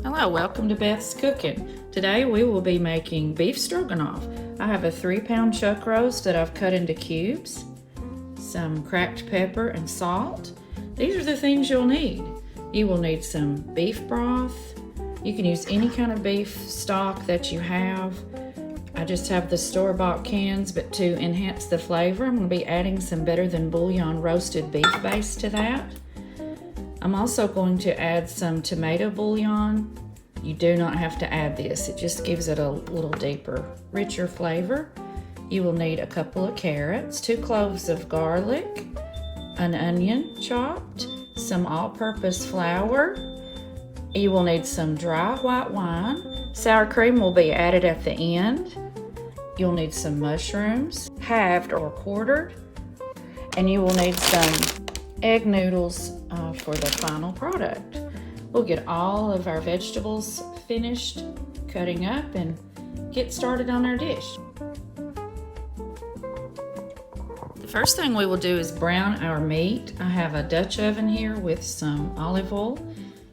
Hello, welcome to Beth's Cooking. Today we will be making beef stroganoff. I have a 3-pound chuck roast that I've cut into cubes, some cracked pepper and salt. These are the things you'll need. You will need some beef broth. You can use any kind of beef stock that you have. I just have the store-bought cans, but to enhance the flavor, I'm going to be adding some Better Than Bouillon roasted beef base to that. I'm also going to add some tomato bouillon. You do not have to add this. It just gives it a little deeper, richer flavor. You will need a couple of carrots, 2 cloves of garlic, an onion chopped, some all-purpose flour. You will need some dry white wine. Sour cream will be added at the end. You'll need some mushrooms, halved or quartered. And you will need some egg noodles for the final product. We'll get all of our vegetables finished cutting up and get started on our dish. The first thing we will do is brown our meat. I have a Dutch oven here with some olive oil.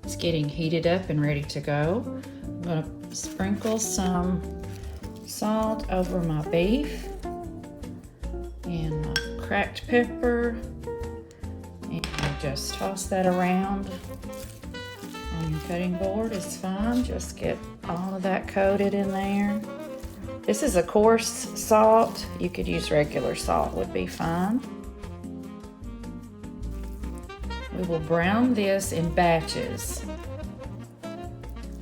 It's getting heated up and ready to go. I'm going to sprinkle some salt over my beef and my cracked pepper. And just toss that around on your cutting board. It's fine. Just get all of that coated in there. This is a coarse salt. You could use regular salt, would be fine. We will brown this in batches.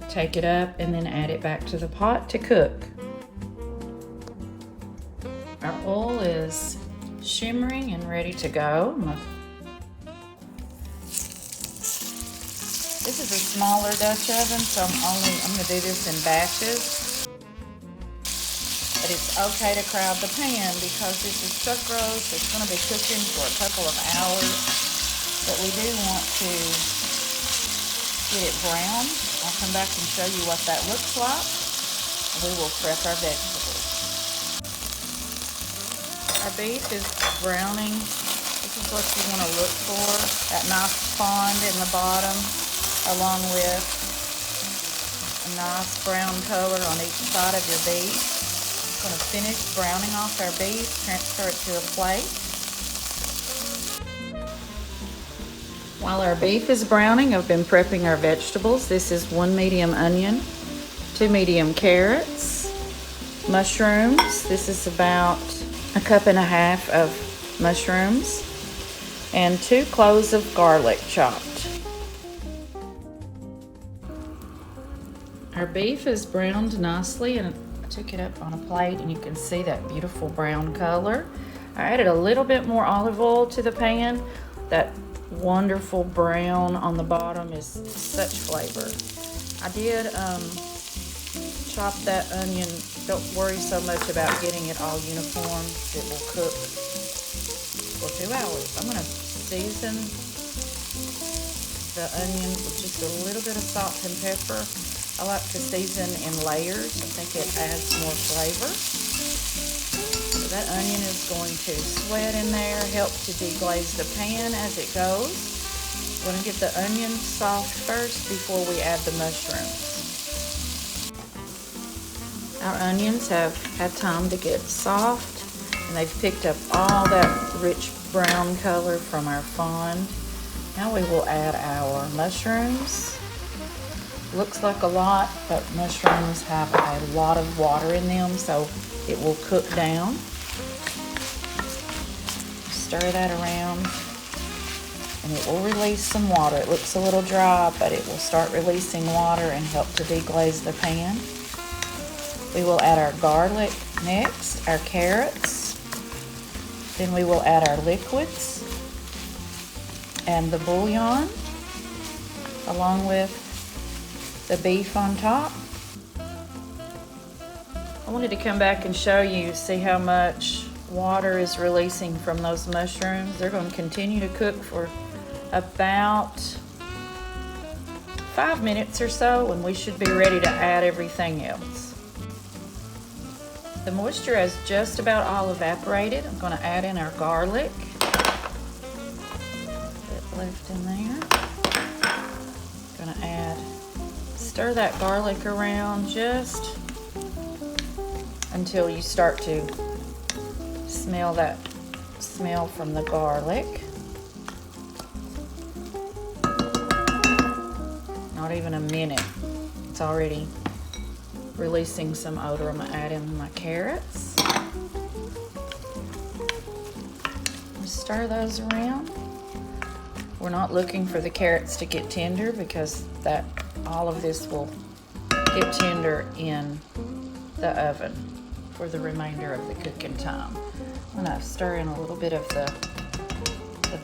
Take it up and then add it back to the pot to cook. Our oil is shimmering and ready to go. This is a smaller Dutch oven, so I'm going to do this in batches. But it's okay to crowd the pan because this is chuck roast. It's going to be cooking for a couple of hours, but we do want to get it brown. I'll come back and show you what that looks like. We will prep our vegetables. Our beef is browning. This is what you want to look for, that nice fond in the bottom, along with a nice brown color on each side of your beef. I'm going to finish browning off our beef, transfer it to a plate. While our beef is browning, I've been prepping our vegetables. This is 1 medium onion, 2 medium carrots, mushrooms. This is about 1.5 cups of mushrooms, and 2 cloves of garlic chopped. Our beef is browned nicely, and I took it up on a plate, and you can see that beautiful brown color. I added a little bit more olive oil to the pan. That wonderful brown on the bottom is such flavor. I did chop that onion. Don't worry so much about getting it all uniform. It will cook for 2 hours. I'm going to season the onion with just a little bit of salt and pepper. I like to season in layers. I think it adds more flavor. So that onion is going to sweat in there, help to deglaze the pan as it goes. We're going to get the onion soft first before we add the mushrooms. Our onions have had time to get soft, and they've picked up all that rich brown color from our fond. Now we will add our mushrooms. Looks like a lot, but mushrooms have a lot of water in them, so it will cook down. Stir that around, and it will release some water. It looks a little dry, but it will start releasing water and help to deglaze the pan. We will add our garlic next, our carrots. Then we will add our liquids and the bouillon, along with the beef on top. I wanted to come back and show you, see how much water is releasing from those mushrooms. They're going to continue to cook for about 5 minutes or so, and we should be ready to add everything else. The moisture has just about all evaporated. I'm going to add in our garlic. A bit left in there. Going to add Stir that garlic around just until you start to smell that smell from the garlic. Not even a minute. It's already releasing some odor. I'm gonna add in my carrots. Stir those around. We're not looking for the carrots to get tender because all of this will get tender in the oven for the remainder of the cooking time. I'm gonna stir in a little bit of the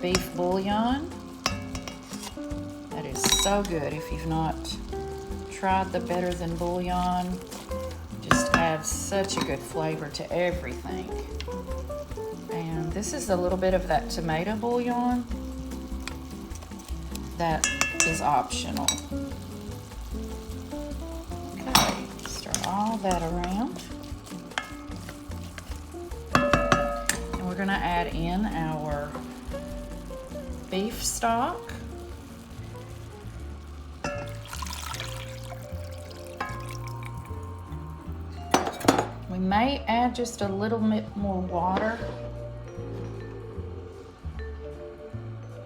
beef bouillon. That is so good. If you've not tried the Better Than bouillon, just adds such a good flavor to everything. And this is a little bit of that tomato bouillon that is optional. Okay, stir all that around. And we're gonna add in our beef stock. We may add just a little bit more water.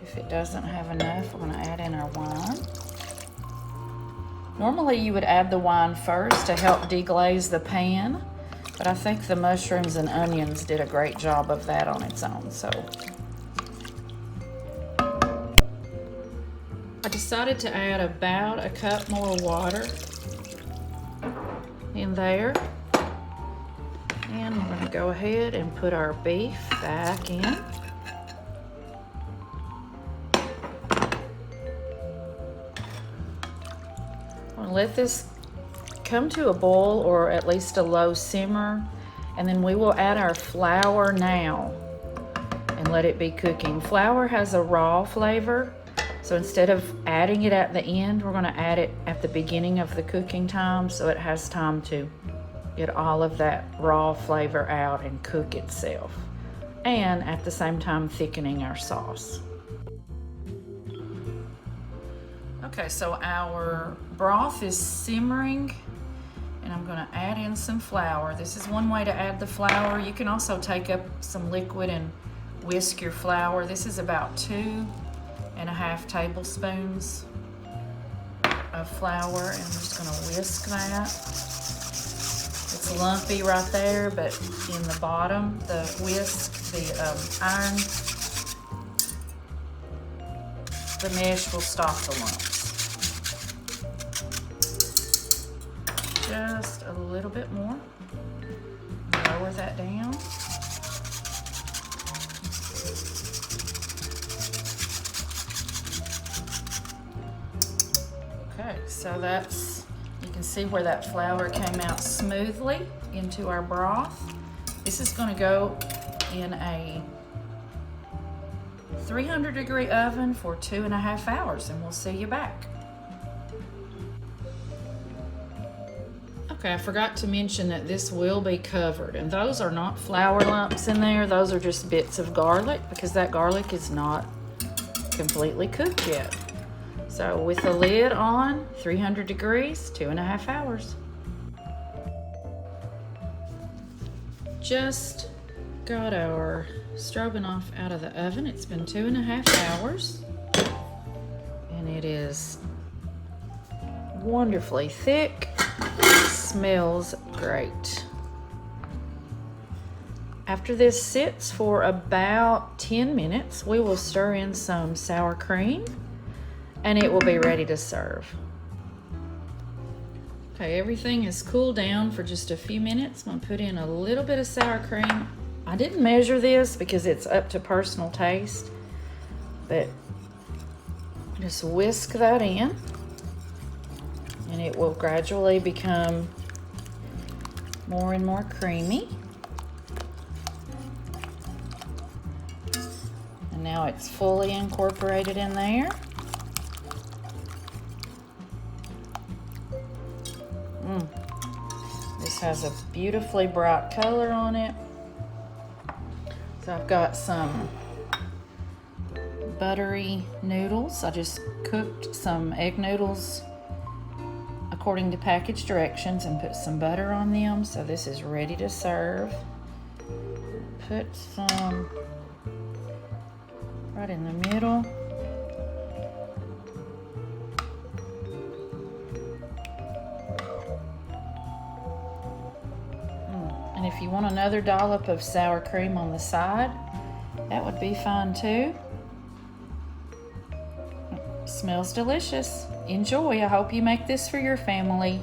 If it doesn't have enough, we're gonna add in our wine. Normally you would add the wine first to help deglaze the pan, but I think the mushrooms and onions did a great job of that on its own. So I decided to add about a cup more water in there. And we're gonna go ahead and put our beef back in. Let this come to a boil or at least a low simmer, and then we will add our flour now and let it be cooking. Flour has a raw flavor, so instead of adding it at the end, we're going to add it at the beginning of the cooking time so it has time to get all of that raw flavor out and cook itself, and at the same time thickening our sauce. Okay, so our broth is simmering, and I'm gonna add in some flour. This is one way to add the flour. You can also take up some liquid and whisk your flour. This is about 2.5 tablespoons of flour, and I'm just gonna whisk that. It's lumpy right there, but in the bottom, the whisk, the iron, the mesh will stop the lumps. Just a little bit more. Lower that down. Okay, so you can see where that flour came out smoothly into our broth. This is going to go in a 300-degree oven for 2.5 hours, and we'll see you back. Okay, I forgot to mention that this will be covered, and those are not flour lumps in there. Those are just bits of garlic because that garlic is not completely cooked yet. So with the lid on, 300 degrees, 2.5 hours. Just got our stroganoff out of the oven. It's been 2.5 hours, and it is wonderfully thick. Smells great. After this sits for about 10 minutes, we will stir in some sour cream, and it will be ready to serve. Okay, everything is cooled down for just a few minutes. I'm gonna put in a little bit of sour cream. I didn't measure this because it's up to personal taste, but just whisk that in, and it will gradually become more and more creamy. And now it's fully incorporated in there. This has a beautifully bright color on it. So I've got some buttery noodles. I just cooked some egg noodles according to package directions and put some butter on them. So this is ready to serve. Put some right in the middle. And if you want another dollop of sour cream on the side, that would be fine too. Smells delicious. Enjoy. I hope you make this for your family.